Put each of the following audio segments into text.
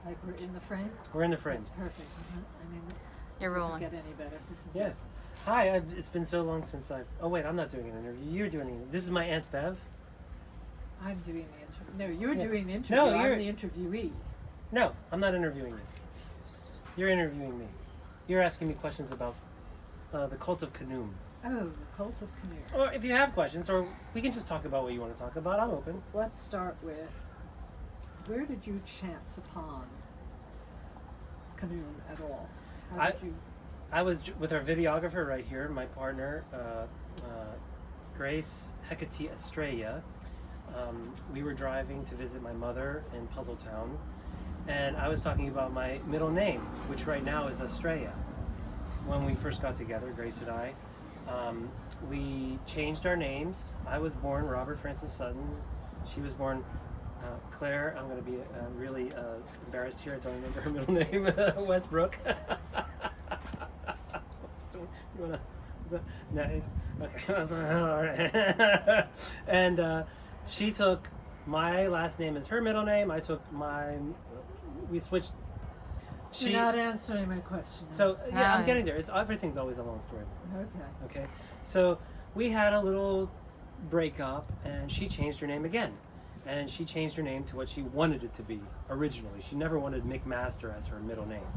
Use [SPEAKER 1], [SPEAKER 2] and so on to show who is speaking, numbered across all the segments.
[SPEAKER 1] Like we're in the frame?
[SPEAKER 2] We're in the frame.
[SPEAKER 1] It's perfect, isn't it? I mean,
[SPEAKER 3] You're
[SPEAKER 1] it
[SPEAKER 3] rolling.
[SPEAKER 1] doesn't get any better. This is
[SPEAKER 2] Yes. Hi, it's been so long since I've... Oh, wait, I'm not doing an interview. You're doing it. This is my Aunt Bev.
[SPEAKER 1] I'm doing the interview. No, you're
[SPEAKER 2] Yeah.
[SPEAKER 1] doing the interview.
[SPEAKER 2] No,
[SPEAKER 1] I'm the interviewee.
[SPEAKER 2] No, I'm not interviewing you. You're interviewing me. You're asking me questions about the cult of Khnum.
[SPEAKER 1] Oh, the cult of Khnum.
[SPEAKER 2] Or if you have questions, or we can just talk about what you want to talk about. I'm open.
[SPEAKER 1] Let's start with, where did you chance upon Khnum at all? How did you...
[SPEAKER 2] I was with our videographer right here, my partner, Grace Hecate Estrella. We were driving to visit my mother in Puzzletown, and I was talking about my middle name, which right now is Estrella. When we first got together, Grace and I, we changed our names. I was born Robert Francis Sutton. She was born Claire. I'm going to be really embarrassed here. I don't remember her middle name. Westbrook. So, you wanna? No, okay. All right. And she took my last name as her middle name. I took mine. We switched.
[SPEAKER 1] You're not answering my question.
[SPEAKER 2] So yeah, I'm getting there. Everything's always a long story.
[SPEAKER 1] Okay.
[SPEAKER 2] Okay. So we had a little breakup, and she changed her name again, and she changed her name to what she wanted it to be originally. She never wanted McMaster as her middle name.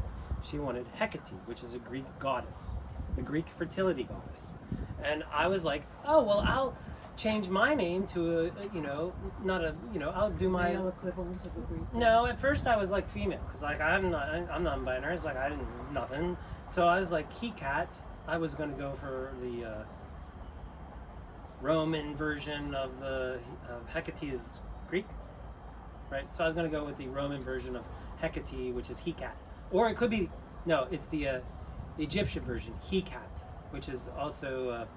[SPEAKER 2] She wanted Hecate, which is a Greek goddess, the Greek fertility goddess. And I was like, oh well, I'll change my name to I'll do my
[SPEAKER 1] male equivalent of a Greek.
[SPEAKER 2] No, at first I was like female, because like I'm non-binary. It's like I didn't nothing. So I was like he cat. I was gonna go for the Roman version of the Hecate is Greek, right? So I was gonna go with the Roman version of Hecate, which is he cat, or it could be it's the Egyptian version, he cat, which is also a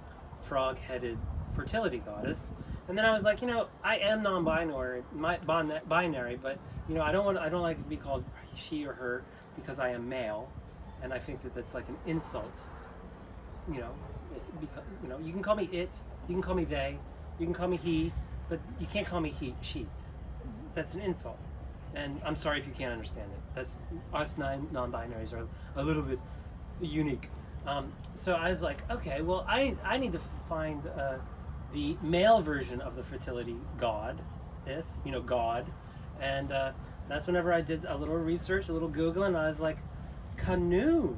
[SPEAKER 2] frog-headed fertility goddess. And then I was like, I am non-binary, binary, but I don't like to be called she or her because I am male, and I think that that's like an insult. Because you can call me it, you can call me they, you can call me he, but you can't call me she. That's an insult, and I'm sorry if you can't understand it. That's us non-binaries are a little bit unique. So I was like, okay, well I need to find the male version of the fertility god, God, and that's whenever I did a little research, a little Google, and I was like, Khnum,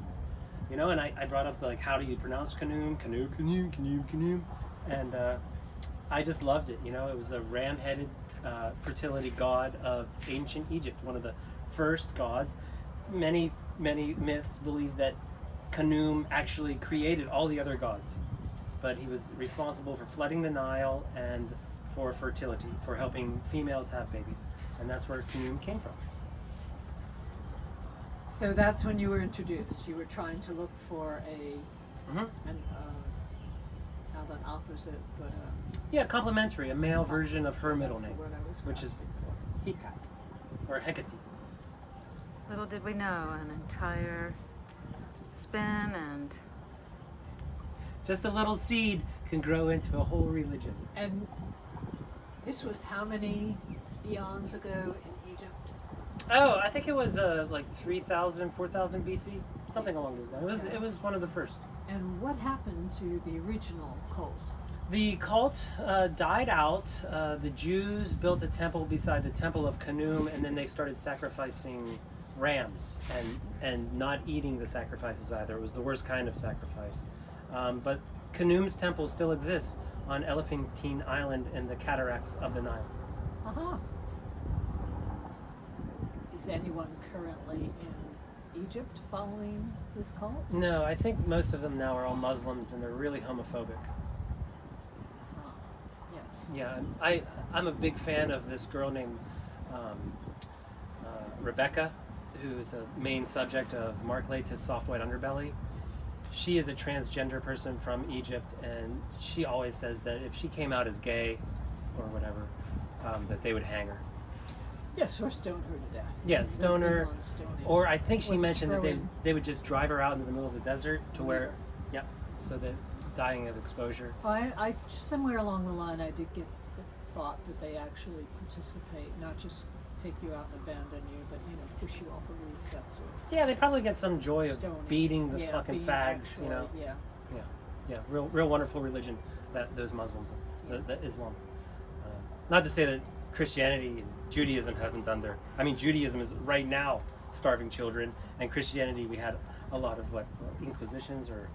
[SPEAKER 2] and I brought up how do you pronounce Khnum, Khnum, and I just loved it. It was a ram-headed fertility god of ancient Egypt, one of the first gods. Many myths believe that Khnum actually created all the other gods, but he was responsible for flooding the Nile and for fertility, for helping females have babies, and that's where Khnum came from.
[SPEAKER 1] So that's when you were introduced. You were trying to look for not an opposite, but
[SPEAKER 2] complementary, a male version of her middle name,
[SPEAKER 1] the word I was
[SPEAKER 2] which is
[SPEAKER 1] grasping for.
[SPEAKER 2] Hecat or Hecate.
[SPEAKER 3] Little did we know, an entire spin and...
[SPEAKER 2] Just a little seed can grow into a whole religion.
[SPEAKER 1] And this was how many eons ago in Egypt?
[SPEAKER 2] Oh, I think it was like 3,000, 4,000 BC, something along those lines. It was one of the first.
[SPEAKER 1] And what happened to the original cult?
[SPEAKER 2] The cult died out. The Jews built a temple beside the temple of Khnum, and then they started sacrificing rams and not eating the sacrifices either. It was the worst kind of sacrifice. But Khnum's temple still exists on Elephantine Island in the cataracts of the Nile.
[SPEAKER 1] Uh-huh. Is anyone currently in Egypt following this cult?
[SPEAKER 2] No, I think most of them now are all Muslims, and they're really homophobic.
[SPEAKER 1] Yes.
[SPEAKER 2] Yeah, I'm a big fan of this girl named Rebecca, who's a main subject of Mark Layton's Soft White Underbelly. She is a transgender person from Egypt, and she always says that if she came out as gay or whatever, that they would hang her.
[SPEAKER 1] Yes, or stone her to death.
[SPEAKER 2] Yeah, stone her. Or I think she
[SPEAKER 1] Or
[SPEAKER 2] mentioned that
[SPEAKER 1] throwing-
[SPEAKER 2] they would just drive her out into the middle of the desert to where, so that dying of exposure.
[SPEAKER 1] I somewhere along the line I did get the thought that they actually participate, not just take you out and abandon you, but push you off a roof, that sort of.
[SPEAKER 2] Yeah, they probably get some joy of
[SPEAKER 1] Stoning.
[SPEAKER 2] beating the
[SPEAKER 1] Yeah,
[SPEAKER 2] fucking
[SPEAKER 1] being
[SPEAKER 2] fags,
[SPEAKER 1] actually, Yeah.
[SPEAKER 2] Yeah, real wonderful religion that those Muslims,
[SPEAKER 1] Yeah.
[SPEAKER 2] that Islam. Not to say that Christianity and Judaism haven't done their. I mean, Judaism is right now starving children, and Christianity we had a lot of inquisitions or.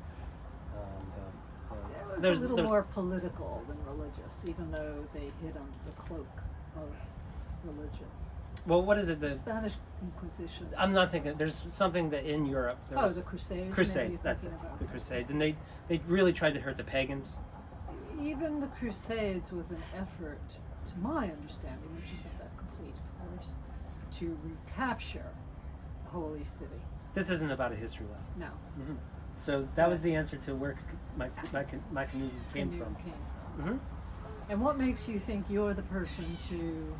[SPEAKER 1] It was a little more political than religious, even though they hid under the cloak of religion.
[SPEAKER 2] Well, what is it?
[SPEAKER 1] The
[SPEAKER 2] The
[SPEAKER 1] Spanish Inquisition.
[SPEAKER 2] I'm not thinking. There's something that in Europe. There was
[SPEAKER 1] the Crusades.
[SPEAKER 2] Crusades.
[SPEAKER 1] maybe
[SPEAKER 2] That's it.
[SPEAKER 1] thinking about.
[SPEAKER 2] The Crusades, and they really tried to hurt the pagans.
[SPEAKER 1] Even the Crusades was an effort, to my understanding, which isn't that complete, of course, to recapture the Holy City.
[SPEAKER 2] This isn't about a history lesson.
[SPEAKER 1] No.
[SPEAKER 2] Mm-hmm. So that was the answer to where my canoe came from. Mm-hmm.
[SPEAKER 1] And what makes you think you're the person to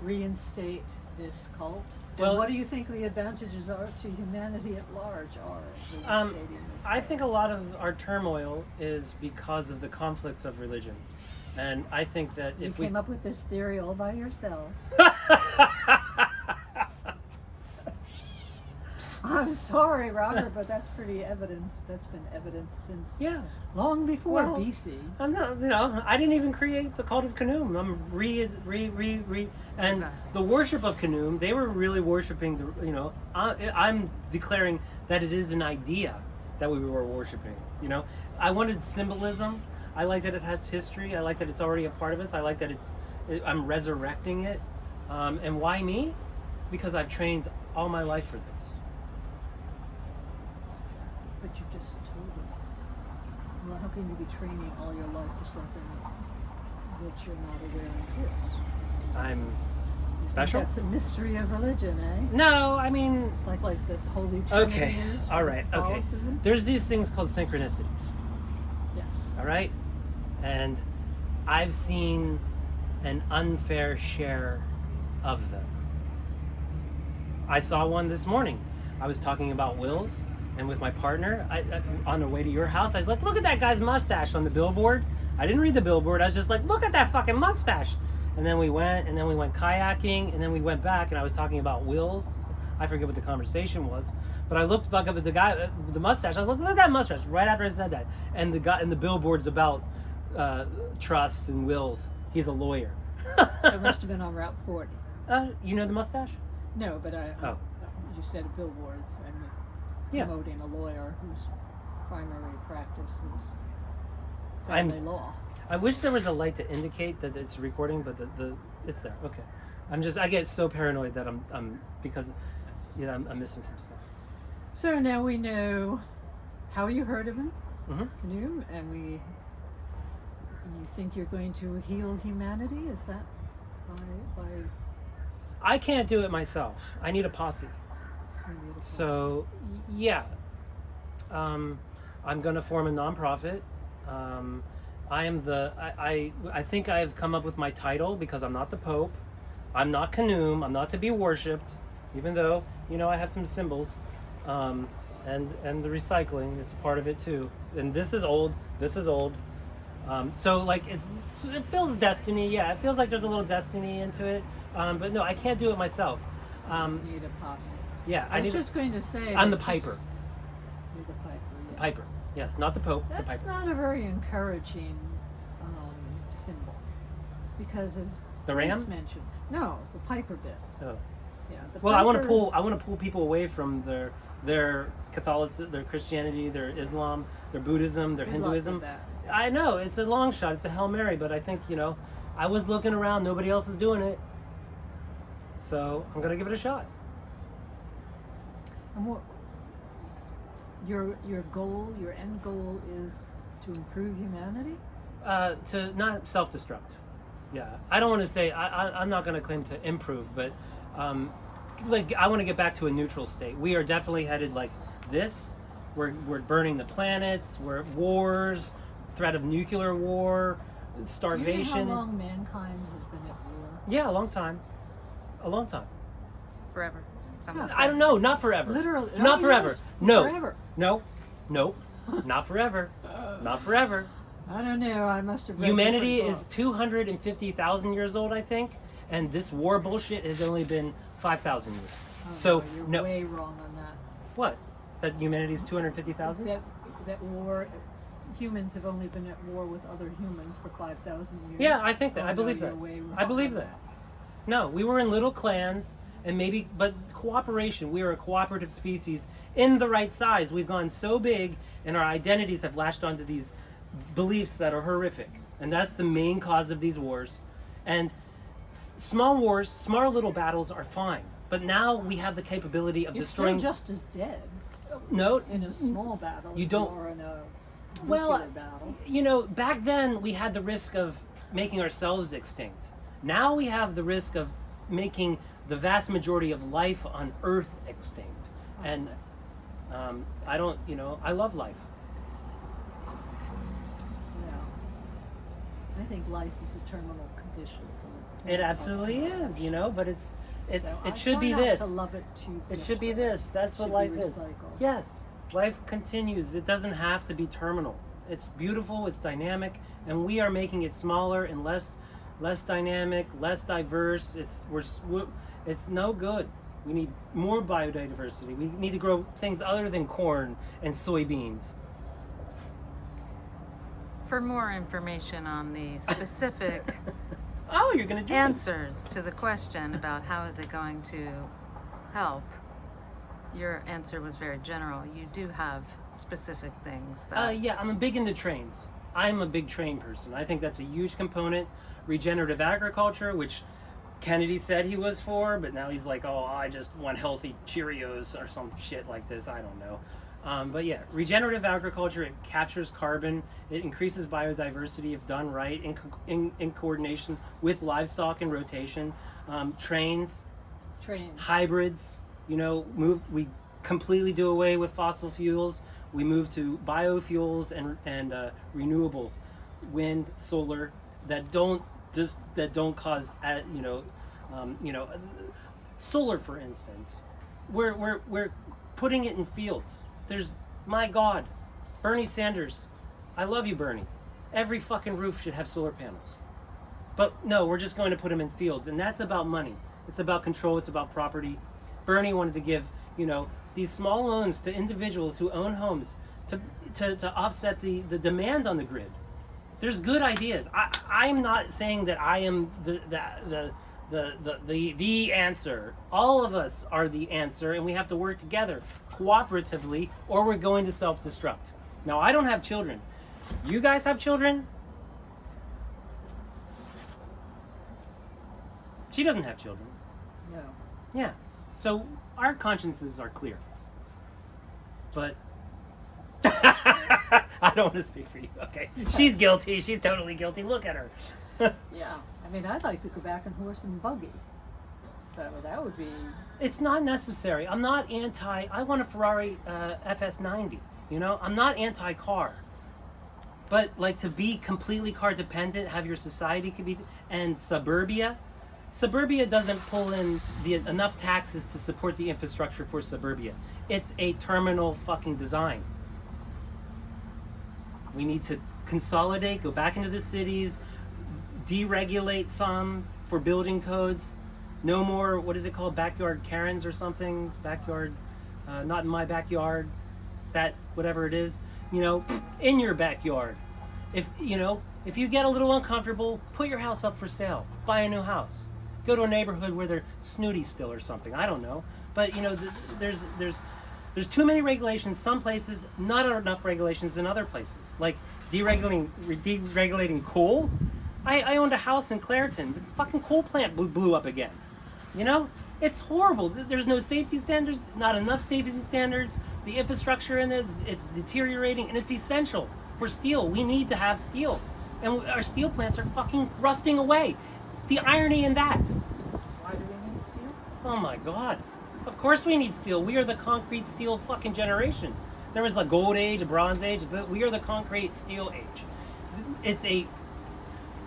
[SPEAKER 1] reinstate this cult?
[SPEAKER 2] Well,
[SPEAKER 1] and what do you think the advantages are to humanity at large are reinstating this
[SPEAKER 2] I
[SPEAKER 1] cult?
[SPEAKER 2] think a lot of our turmoil is because of the conflicts of religions. And I think that
[SPEAKER 1] You
[SPEAKER 2] if we
[SPEAKER 1] came up with this theory all by yourself. I'm sorry, Robert, but that's pretty evident. That's been evident since long before
[SPEAKER 2] Well,
[SPEAKER 1] BC.
[SPEAKER 2] I'm not, I didn't even create the cult of Khnum. I'm and
[SPEAKER 3] Okay.
[SPEAKER 2] the worship of Khnum, they were really worshiping I'm declaring that it is an idea that we were worshiping, I wanted symbolism. I like that it has history. I like that it's already a part of us. I like that I'm resurrecting it. And why me? Because I've trained all my life for this.
[SPEAKER 1] But you just told us. Well, how can you be training all your life for something that you're not aware exists?
[SPEAKER 2] I'm special?
[SPEAKER 1] That's a mystery of religion, eh?
[SPEAKER 2] No, I mean...
[SPEAKER 1] It's like the Holy Trinity
[SPEAKER 2] Okay,
[SPEAKER 1] is
[SPEAKER 2] all
[SPEAKER 1] for
[SPEAKER 2] right, okay.
[SPEAKER 1] Catholicism.
[SPEAKER 2] There's these things called synchronicities,
[SPEAKER 1] Yes.
[SPEAKER 2] all right? And I've seen an unfair share of them. I saw one this morning. I was talking about wills, and with my partner, on the way to your house, I was like, look at that guy's mustache on the billboard. I didn't read the billboard. I was just like, look at that fucking mustache. And then we went kayaking, and then we went back, and I was talking about wills. I forget what the conversation was, but I looked back up at the guy with the mustache. I was like, look at that mustache, right after I said that. And the guy, and the billboard's about trusts and wills. He's a lawyer.
[SPEAKER 1] So it must have been on Route 40.
[SPEAKER 2] You know the mustache?
[SPEAKER 1] No, but
[SPEAKER 2] Oh.
[SPEAKER 1] You said billboards and
[SPEAKER 2] Yeah.
[SPEAKER 1] promoting a lawyer whose primary practice is
[SPEAKER 2] I'm
[SPEAKER 1] family law.
[SPEAKER 2] I wish there was a light to indicate that it's recording, but the it's there. Okay. I get so paranoid that I'm because I'm missing some stuff.
[SPEAKER 1] So now we know how you heard of him,
[SPEAKER 2] Mm-hmm.
[SPEAKER 1] Khnum, and you think you're going to heal humanity? Is that by
[SPEAKER 2] I can't do it myself. I need a posse. So yeah, I'm going to form a nonprofit. I am I think I've come up with my title because I'm not the Pope. I'm not Khnum. I'm not to be worshipped, even though I have some symbols, and the recycling. It's a part of it too. And this is old. So like it feels destiny. Yeah, it feels like there's a little destiny into it. But no, I can't do it myself.
[SPEAKER 1] need a posse?
[SPEAKER 2] Yeah,
[SPEAKER 1] I was just going to say
[SPEAKER 2] I'm the
[SPEAKER 1] that
[SPEAKER 2] piper.
[SPEAKER 1] You're the piper.
[SPEAKER 2] The
[SPEAKER 1] Yeah.
[SPEAKER 2] piper. Yes, not the Pope. The
[SPEAKER 1] That's
[SPEAKER 2] piper.
[SPEAKER 1] not a very encouraging symbol, because as
[SPEAKER 2] The
[SPEAKER 1] Bruce
[SPEAKER 2] ram?
[SPEAKER 1] mentioned, no, the piper bit.
[SPEAKER 2] Oh.
[SPEAKER 1] Yeah. The
[SPEAKER 2] Well, I want
[SPEAKER 1] piper-
[SPEAKER 2] to pull people away from their Catholicism, their Christianity, their Islam, their Buddhism, their
[SPEAKER 1] Good luck
[SPEAKER 2] Hinduism.
[SPEAKER 1] with that.
[SPEAKER 2] I know it's a long shot. It's a Hail Mary, but I think I was looking around. Nobody else is doing it, so I'm gonna give it a shot.
[SPEAKER 1] And what your goal, your end goal is to improve humanity?
[SPEAKER 2] To not self-destruct. Yeah, I don't want to say I'm not going to claim to improve, but I want to get back to a neutral state. We are definitely headed like this. We're burning the planets. We're at wars, threat of nuclear war, starvation.
[SPEAKER 1] Do you know how long mankind has been at war?
[SPEAKER 2] Yeah, a long time. A long time.
[SPEAKER 3] Forever. Someone
[SPEAKER 1] Yeah.
[SPEAKER 3] said.
[SPEAKER 2] I don't know. Not forever.
[SPEAKER 1] Literally.
[SPEAKER 2] Not
[SPEAKER 1] Oh,
[SPEAKER 2] forever.
[SPEAKER 1] yes,
[SPEAKER 2] No.
[SPEAKER 1] Forever.
[SPEAKER 2] No. Nope. Not forever. Not forever.
[SPEAKER 1] I don't know. I must have read
[SPEAKER 2] Humanity
[SPEAKER 1] different
[SPEAKER 2] is
[SPEAKER 1] books.
[SPEAKER 2] 250,000 years old, I think, and this war bullshit has only been 5,000 years.
[SPEAKER 1] Oh,
[SPEAKER 2] So
[SPEAKER 1] you're
[SPEAKER 2] no,
[SPEAKER 1] way wrong on that.
[SPEAKER 2] what? That humanity's 250,000?
[SPEAKER 1] That war, humans have only been at war with other humans for 5,000 years.
[SPEAKER 2] Yeah, I think that.
[SPEAKER 1] Oh,
[SPEAKER 2] I believe
[SPEAKER 1] no,
[SPEAKER 2] that.
[SPEAKER 1] you're way wrong
[SPEAKER 2] I believe
[SPEAKER 1] on
[SPEAKER 2] that. No, we were in little clans, and maybe, but cooperation. We are a cooperative species in the right size. We've gone so big, and our identities have latched onto these beliefs that are horrific, and that's the main cause of these wars. And small wars, small little battles are fine, but now we have the capability of
[SPEAKER 1] You're
[SPEAKER 2] destroying.
[SPEAKER 1] still just as dead
[SPEAKER 2] No,
[SPEAKER 1] in a small battle
[SPEAKER 2] You
[SPEAKER 1] as
[SPEAKER 2] don't-
[SPEAKER 1] you are in a
[SPEAKER 2] Well,
[SPEAKER 1] nuclear battle.
[SPEAKER 2] you know, back then we had the risk of making ourselves extinct. Now we have the risk of making the vast majority of life on Earth extinct. And I don't, you know, I love life.
[SPEAKER 1] Yeah. I think life is a terminal condition.
[SPEAKER 2] It absolutely is, you know, but it's
[SPEAKER 1] So I
[SPEAKER 2] it should
[SPEAKER 1] try
[SPEAKER 2] be
[SPEAKER 1] not
[SPEAKER 2] this.
[SPEAKER 1] to love it too
[SPEAKER 2] It should be
[SPEAKER 1] desperately.
[SPEAKER 2] this. That's what
[SPEAKER 1] Should
[SPEAKER 2] life
[SPEAKER 1] be
[SPEAKER 2] is.
[SPEAKER 1] recycled.
[SPEAKER 2] Yes, life continues. It doesn't have to be terminal. It's beautiful. It's dynamic, and we are making it smaller and less dynamic, less diverse. It's no good. We need more biodiversity. We need to grow things other than corn and soybeans.
[SPEAKER 3] For more information on the specific
[SPEAKER 2] Oh, you're gonna do it.
[SPEAKER 3] answers to the question about how is it going to help, your answer was very general. You do have specific things that...
[SPEAKER 2] Yeah, I'm big into trains. I'm a big train person. I think that's a huge component. Regenerative agriculture, which Kennedy said he was for, but now he's like, oh, I just want healthy Cheerios or some shit like this. I don't know. But yeah, regenerative agriculture, it captures carbon. It increases biodiversity if done right in coordination with livestock and rotation. Trains, hybrids, you know, we completely do away with fossil fuels. We move to biofuels and renewable wind, solar that don't cause solar, for instance. We're putting it in fields. There's, my God, Bernie Sanders. I love you, Bernie. Every fucking roof should have solar panels. But no, we're just going to put them in fields, and that's about money. It's about control. It's about property. Bernie wanted to give, you know, these small loans to individuals who own homes to offset the demand on the grid. There's good ideas. I'm not saying that I am the answer. All of us are the answer, and we have to work together cooperatively, or we're going to self-destruct. Now, I don't have children. You guys have children? She doesn't have children.
[SPEAKER 1] No.
[SPEAKER 2] Yeah. So our consciences are clear. But I don't want to speak for you. Okay. She's guilty. She's totally guilty. Look at her.
[SPEAKER 1] Yeah. I mean, I'd like to go back and horse and buggy. So that would be...
[SPEAKER 2] It's not necessary. I'm not anti... I want a Ferrari FS90. You know? I'm not anti-car. But, like, to be completely car dependent, have your society could be... And suburbia doesn't pull in enough taxes to support the infrastructure for suburbia. It's a terminal fucking design. We need to consolidate, go back into the cities, deregulate some for building codes. No more, what is it called, backyard Karens or something? Backyard, not in my backyard. That, whatever it is, you know, in your backyard. If you get a little uncomfortable, put your house up for sale. Buy a new house. Go to a neighborhood where they're snooty still or something. I don't know. But, you know, there's too many regulations some places, not enough regulations in other places. Like deregulating coal. I owned a house in Clareton. The fucking coal plant blew up again. You know? It's horrible. There's no safety standards, not enough safety standards. The infrastructure in it, it's deteriorating, and it's essential for steel. We need to have steel. And our steel plants are fucking rusting away. The irony in that.
[SPEAKER 1] Why do we need steel?
[SPEAKER 2] Oh my God. Of course we need steel. We are the concrete steel fucking generation. There was the gold age, a bronze age. We are the concrete steel age. It's a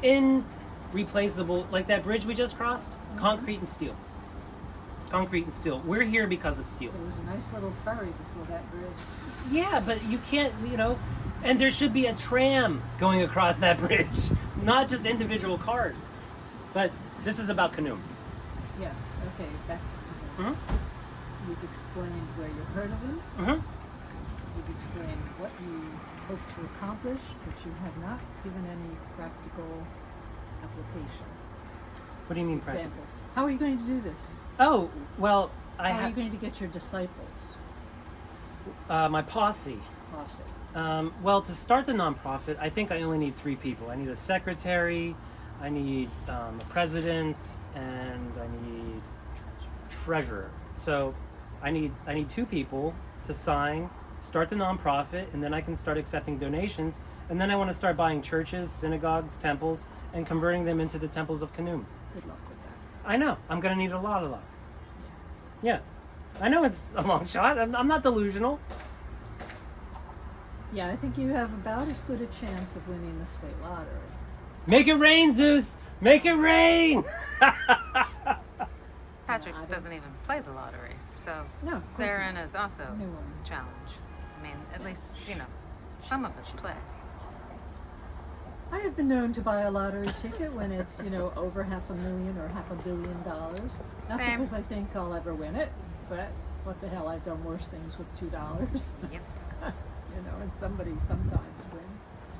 [SPEAKER 2] irreplaceable, like that bridge we just crossed, concrete and steel. Concrete and steel. We're here because of steel.
[SPEAKER 1] There was a nice little ferry before that bridge.
[SPEAKER 2] Yeah, but you can't, you know, and there should be a tram going across that bridge, not just individual cars. But This is about Khnum.
[SPEAKER 1] Yes. Okay. Back to Khnum.
[SPEAKER 2] Mm-hmm.
[SPEAKER 1] You've explained where you heard of him.
[SPEAKER 2] Mm-hmm.
[SPEAKER 1] You've explained what you hope to accomplish, but you have not given any practical application.
[SPEAKER 2] What do you mean practical?
[SPEAKER 1] Examples. How are you going to do this?
[SPEAKER 2] Oh, well,
[SPEAKER 1] How are you going to get your disciples?
[SPEAKER 2] My posse.
[SPEAKER 1] Posse.
[SPEAKER 2] Well, to start the nonprofit, I think I only need 3 people. I need a secretary, I need a president, and I need treasurer. So I need 2 people to sign, start the nonprofit, and then I can start accepting donations. And then I want to start buying churches, synagogues, temples, and converting them into the temples of Khnum.
[SPEAKER 1] Good luck with that.
[SPEAKER 2] I know. I'm going to need a lot of luck. Yeah. I know it's a long shot. I'm not delusional.
[SPEAKER 1] Yeah, I think you have about as good a chance of winning the state lottery.
[SPEAKER 2] Make it rain, Zeus! Make it rain!
[SPEAKER 3] Patrick
[SPEAKER 1] No, I don't-
[SPEAKER 3] doesn't even play the lottery, so
[SPEAKER 1] No, of course
[SPEAKER 3] therein
[SPEAKER 1] not.
[SPEAKER 3] is also
[SPEAKER 1] No one.
[SPEAKER 3] a challenge. I mean, at least, some of us play.
[SPEAKER 1] I have been known to buy a lottery ticket when it's, over $500,000 or $500 million. Not
[SPEAKER 3] Same.
[SPEAKER 1] because I think I'll ever win it, but what the hell, I've done worse things with $2.
[SPEAKER 3] Yep.
[SPEAKER 1] And somebody sometimes wins.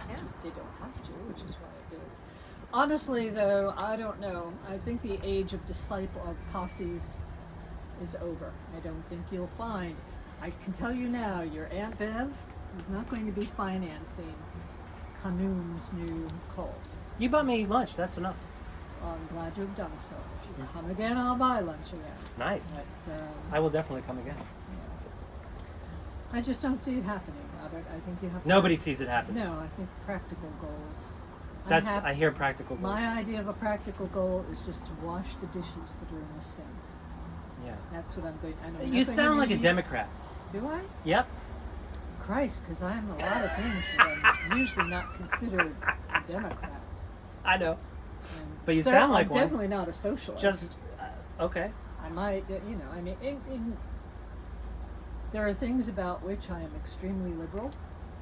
[SPEAKER 3] Yeah.
[SPEAKER 1] They don't have to, which is why it is. Honestly, though, I don't know. I think the age of posses is over. I don't think you'll find. I can tell you now, your Aunt Bev is not going to be financing Khnum's new cult.
[SPEAKER 2] You bought me lunch. That's enough.
[SPEAKER 1] Well, I'm glad to have done so. If you come again, I'll buy lunch again.
[SPEAKER 2] Nice.
[SPEAKER 1] But
[SPEAKER 2] I will definitely come again.
[SPEAKER 1] I just don't see it happening, Robert. I think you have to.
[SPEAKER 2] Nobody sees it happen.
[SPEAKER 1] No, I think practical goals.
[SPEAKER 2] I hear practical goals.
[SPEAKER 1] My idea of a practical goal is just to wash the dishes that are in the sink.
[SPEAKER 2] Yeah.
[SPEAKER 1] That's what I'm going. I'm not
[SPEAKER 2] You
[SPEAKER 1] going
[SPEAKER 2] sound
[SPEAKER 1] to
[SPEAKER 2] like a
[SPEAKER 1] be-
[SPEAKER 2] Democrat.
[SPEAKER 1] Do I?
[SPEAKER 2] Yep.
[SPEAKER 1] Christ, because I'm a lot of things, but I'm usually not considered a Democrat.
[SPEAKER 2] I know.
[SPEAKER 1] And
[SPEAKER 2] But you sound like
[SPEAKER 1] I'm
[SPEAKER 2] one.
[SPEAKER 1] definitely not a socialist.
[SPEAKER 2] Just okay.
[SPEAKER 1] I might, I mean, there are things about which I am extremely liberal.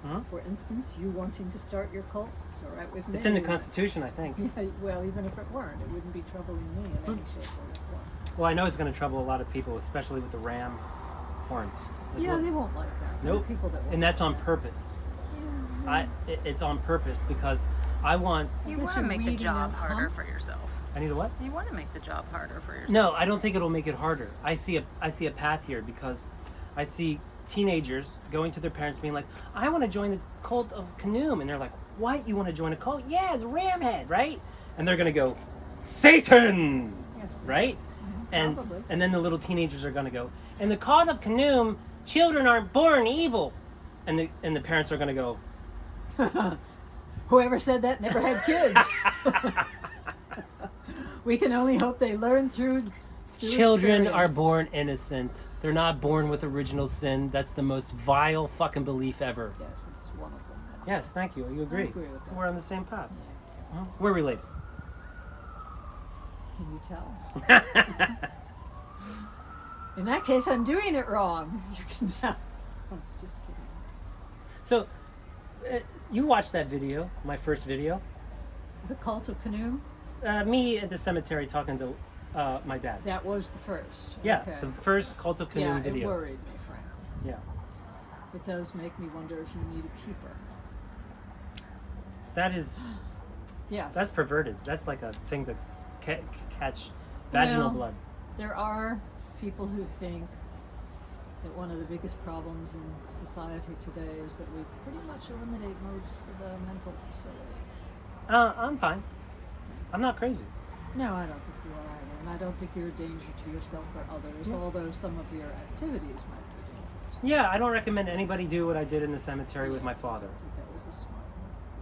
[SPEAKER 2] Mhm.
[SPEAKER 1] For instance, you wanting to start your cult, it's all right with me.
[SPEAKER 2] It's in the Constitution, I think.
[SPEAKER 1] Yeah, well, even if it weren't, it wouldn't be troubling me in any shape or form.
[SPEAKER 2] Well, I know it's going to trouble a lot of people, especially with the ram horns. Like,
[SPEAKER 1] Yeah,
[SPEAKER 2] look,
[SPEAKER 1] they won't like that. There are
[SPEAKER 2] Nope.
[SPEAKER 1] people that won't.
[SPEAKER 2] and that's on purpose.
[SPEAKER 1] Yeah,
[SPEAKER 2] It's on purpose because I want.
[SPEAKER 3] You
[SPEAKER 1] guess
[SPEAKER 3] want to
[SPEAKER 1] you're
[SPEAKER 3] make the
[SPEAKER 1] reading
[SPEAKER 3] job
[SPEAKER 1] a
[SPEAKER 3] harder
[SPEAKER 1] hump.
[SPEAKER 3] for yourself.
[SPEAKER 2] I need a what?
[SPEAKER 3] You want to make the job harder for yourself.
[SPEAKER 2] No, I don't think it'll make it harder. I see a path here because I see teenagers going to their parents being like, I want to join the cult of Khnum. And they're like, what? You want to join a cult? Yeah, it's Ramhead, right? And they're going to go, Satan!
[SPEAKER 1] Yes.
[SPEAKER 2] Right? And
[SPEAKER 1] Probably.
[SPEAKER 2] and then the little teenagers are going to go, in the cult of Khnum, children aren't born evil. And the parents are going to go,
[SPEAKER 1] Whoever said that never had kids. We can only hope they learn through
[SPEAKER 2] children are
[SPEAKER 1] experience.
[SPEAKER 2] born innocent. They're not born with original sin. That's the most vile fucking belief ever.
[SPEAKER 1] Yes, it's one of them.
[SPEAKER 2] Yes, thank you. You agree.
[SPEAKER 1] agree with
[SPEAKER 2] So
[SPEAKER 1] that.
[SPEAKER 2] we're on the same path.
[SPEAKER 1] Yeah.
[SPEAKER 2] Huh? We're related.
[SPEAKER 1] Can you tell? In that case, I'm doing it wrong. You can tell. I'm just kidding.
[SPEAKER 2] So, you watched that video, my first video.
[SPEAKER 1] The Cult of Khnum?
[SPEAKER 2] Me at the cemetery talking to my dad.
[SPEAKER 1] That was the first.
[SPEAKER 2] Yeah,
[SPEAKER 1] Okay.
[SPEAKER 2] the first Cult of Khnum
[SPEAKER 1] Yeah,
[SPEAKER 2] video.
[SPEAKER 1] it worried me, frankly.
[SPEAKER 2] Yeah,
[SPEAKER 1] It does make me wonder if you need a keeper.
[SPEAKER 2] that is
[SPEAKER 1] Yes.
[SPEAKER 2] that's perverted. That's like a thing to catch vaginal
[SPEAKER 1] Well,
[SPEAKER 2] blood.
[SPEAKER 1] There are people who think that one of the biggest problems in society today is that we pretty much eliminate most of the mental facilities.
[SPEAKER 2] I'm fine. I'm not crazy.
[SPEAKER 1] No, I don't think you are either, and I don't think you're a danger to yourself or others, although some of your activities might be dangerous.
[SPEAKER 2] Yeah, I don't recommend anybody do what I did in the cemetery with my father.
[SPEAKER 1] I think that was a smart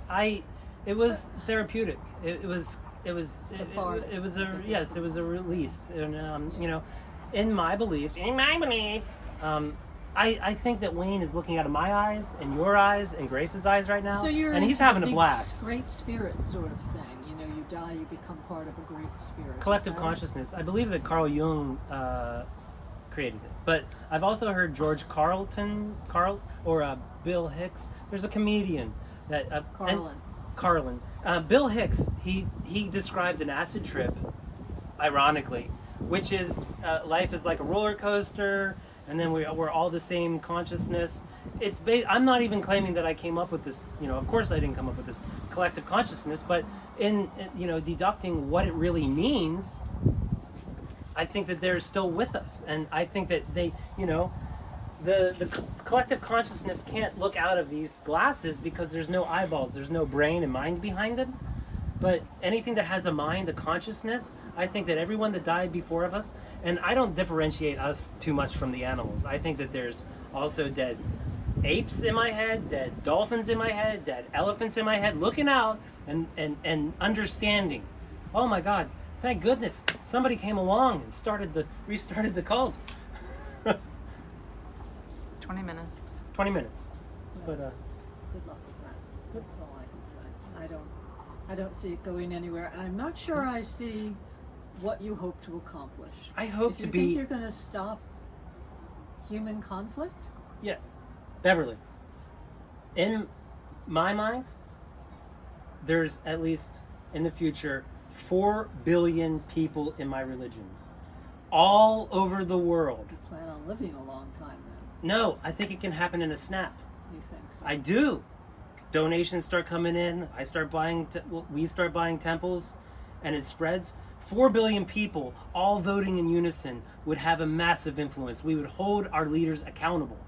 [SPEAKER 1] move.
[SPEAKER 2] It was therapeutic. It was
[SPEAKER 1] Cathartic.
[SPEAKER 2] it was a yes, it was a release. And you know, in my beliefs, I think that Wayne is looking out of my eyes and your eyes and Grace's eyes right now,
[SPEAKER 1] So you're
[SPEAKER 2] and he's
[SPEAKER 1] into
[SPEAKER 2] having
[SPEAKER 1] the
[SPEAKER 2] a
[SPEAKER 1] big
[SPEAKER 2] blast.
[SPEAKER 1] Great spirit sort of thing. You know, you die, you become part of a great spirit.
[SPEAKER 2] Collective
[SPEAKER 1] Is that it?
[SPEAKER 2] consciousness. I believe that Carl Jung created it, but I've also heard George Bill Hicks. There's a comedian that
[SPEAKER 1] Carlin.
[SPEAKER 2] Carlin. Bill Hicks. He described an acid trip ironically, which is life is like a roller coaster, and then we're all the same consciousness. I'm not even claiming that I came up with this. Of course I didn't come up with this collective consciousness, but in deducting what it really means, I think that they're still with us, and I think that they, the collective consciousness can't look out of these glasses because there's no eyeballs, there's no brain and mind behind them. But anything that has a mind, a consciousness, I think that everyone that died before of us, and I don't differentiate us too much from the animals. I think that there's also dead apes in my head, dead dolphins in my head, dead elephants in my head, looking out and understanding. Oh my God, thank goodness somebody came along and restarted the cult.
[SPEAKER 3] 20 minutes.
[SPEAKER 2] 20 minutes.
[SPEAKER 1] Yeah.
[SPEAKER 2] But
[SPEAKER 1] Good luck with that. That's all I can say. I don't see it going anywhere, and I'm not sure I see what you hope to accomplish.
[SPEAKER 2] I hope
[SPEAKER 1] Do
[SPEAKER 2] to
[SPEAKER 1] you
[SPEAKER 2] be.
[SPEAKER 1] think you're going to stop human conflict?
[SPEAKER 2] Yeah, Beverly. In my mind, there's at least in the future 4 billion people in my religion, all over the world.
[SPEAKER 1] You plan on living a long time then?
[SPEAKER 2] No, I think it can happen in a snap.
[SPEAKER 1] You think so?
[SPEAKER 2] I do. Donations start coming in. We start buying temples, and it spreads. 4 billion people all voting in unison would have a massive influence. We would hold our leaders accountable.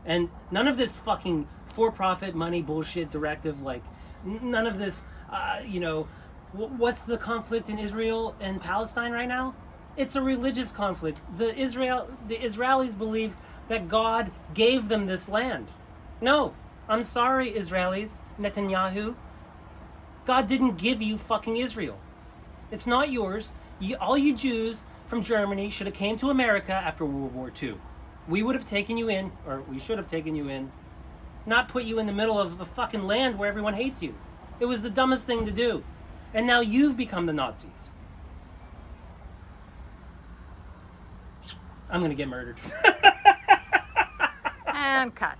[SPEAKER 2] And none of this fucking for-profit money bullshit directive, like none of this, what's the conflict in Israel and Palestine right now? It's a religious conflict. The Israelis believe that God gave them this land. No, I'm sorry, Israelis, Netanyahu. God didn't give you fucking Israel. It's not yours. All you Jews from Germany should have came to America after World War II. We would have taken you in, or we should have taken you in, not put you in the middle of the fucking land where everyone hates you. It was the dumbest thing to do. And now you've become the Nazis. I'm gonna get murdered.
[SPEAKER 3] And cut.